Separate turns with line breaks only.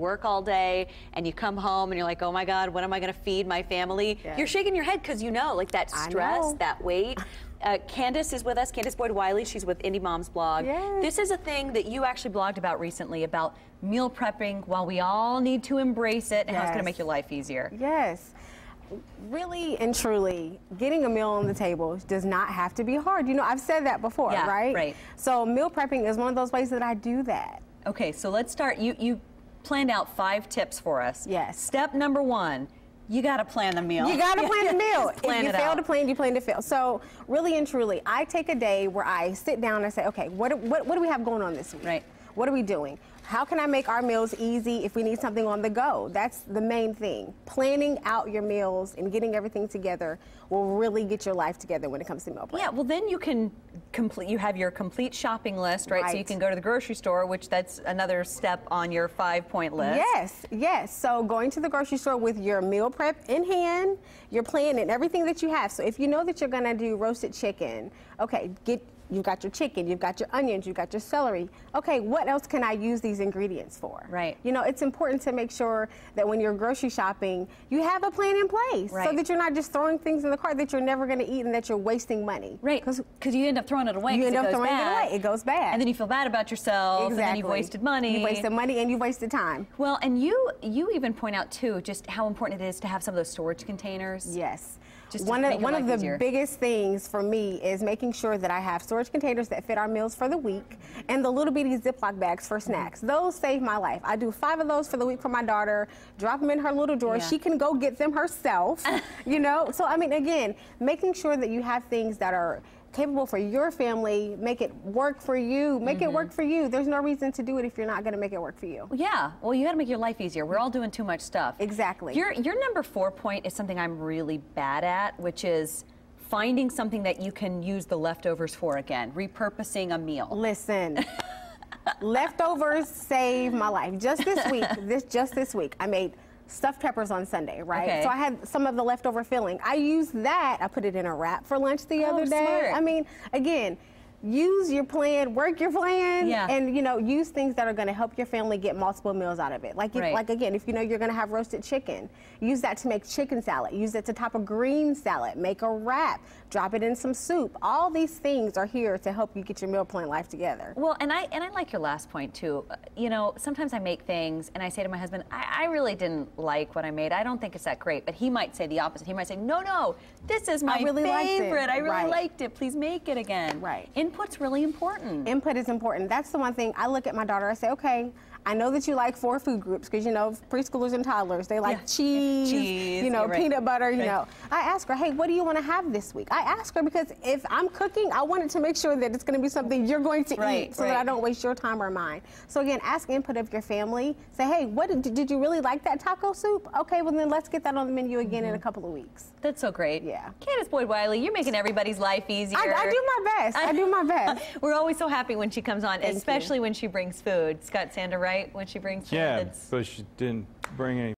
work all day and you come home and you're like, oh my God, when am I going to feed my family?
Yes.
You're shaking your head because you know, like that stress, that weight. Candace is with us, Candace Boyd-Wiley. She's with Indy Mom's blog.
Yes.
This is a thing that you actually blogged about recently, about meal prepping, while we all need to embrace it and how it's going to make your life easier.
Yes. Really and truly, getting a meal on the table does not have to be hard. You know, I've said that before, right?
Right.
So meal prepping is one of those ways that I do that.
Okay, so let's start. You planned out 5 tips for us.
Yes.
Step number 1. You got to plan the meal.
You got to plan the meal.
If you
fail to plan, you plan to fail. So really and truly, I take a day where I sit down and say, okay, what do we have going on this week?
Right.
What are we doing? How can I make our meals easy if we need something on the go? That's the main thing. Planning out your meals and getting everything together will really get your life together when it comes to meal prep.
Yeah, well then you can you have your complete shopping list, right? So you can go to the grocery store, which that's another step on your 5-point list.
Yes, yes. So going to the grocery store with your meal prep in hand, your plan and everything that you have. So if you know that you're gonna do roasted chicken, okay, you've got your chicken, you've got your onions, you've got your celery. Okay, what else can I use these ingredients for?
Right.
You know, it's important to make sure that when you're grocery shopping, you have a plan in place so that you're not just throwing things in the cart that you're never going to eat and that you're wasting money.
Right, because you end up throwing it away.
You end up throwing it away. It goes bad.
And then you feel bad about yourself.
Exactly.
And then you've wasted money.
You wasted money and you wasted time.
Well, and you even point out too just how important it is to have some of those storage containers.
Yes.
Just
one of the
easier.
biggest things for me is making sure that I have storage containers that fit our meals for the week and the little bitty Ziploc bags for snacks. Those save my life. I do 5 of those for the week for my daughter, drop them in her little drawer. She can go get them herself, you know? So, I mean, again, making sure that you have things that are capable for your family, make it work for you, make it work for you. There's no reason to do it if you're not gonna make it work for you.
Yeah, well you gotta make your life easier. We're all doing too much stuff.
Exactly.
Your number 4 point is something I'm really bad at, which is finding something that you can use the leftovers for again, repurposing a meal.
Listen, leftovers save my life. Just this week, I made stuffed peppers on Sunday, right?
Okay.
So I had some of the leftover filling. I used that, I put it in a wrap for lunch the other day.
Smart.
I mean, again, use your plan, work your plan, and you know, use things that are going to help your family get multiple meals out of it. Like, like again, if you know you're going to have roasted chicken, use that to make chicken salad. Use it to top a green salad. Make a wrap. Drop it in some soup. All these things are here to help you get your meal plan life together.
Well, and I like your last point too. You know, sometimes I make things and I say to my husband, I really didn't like what I made. I don't think it's that great. But he might say the opposite. He might say, no, this is my favorite. I really liked it. Please make it again.
Right.
Input's really important.
Input is important. That's the one thing. I look at my daughter, I say, okay, I know that you like 4 food groups because, you know, preschoolers and toddlers, they like cheese, you know, peanut butter, you know. I ask her, hey, what do you want to have this week? I ask her because if I'm cooking, I wanted to make sure that it's going to be something you're going to eat so that I don't waste your time or mine. So again, ask input of your family. Say, hey, did you really like that taco soup? Okay, well then let's get that on the menu again in a couple of weeks.
That's so great.
Yeah.
Candace Boyd-Wiley, you're making everybody's life easier.
I do my best. I do my best.
We're always so happy when she comes on, especially when she brings food. Scott Sander, right? When she brings food.
Yeah, but she didn't bring any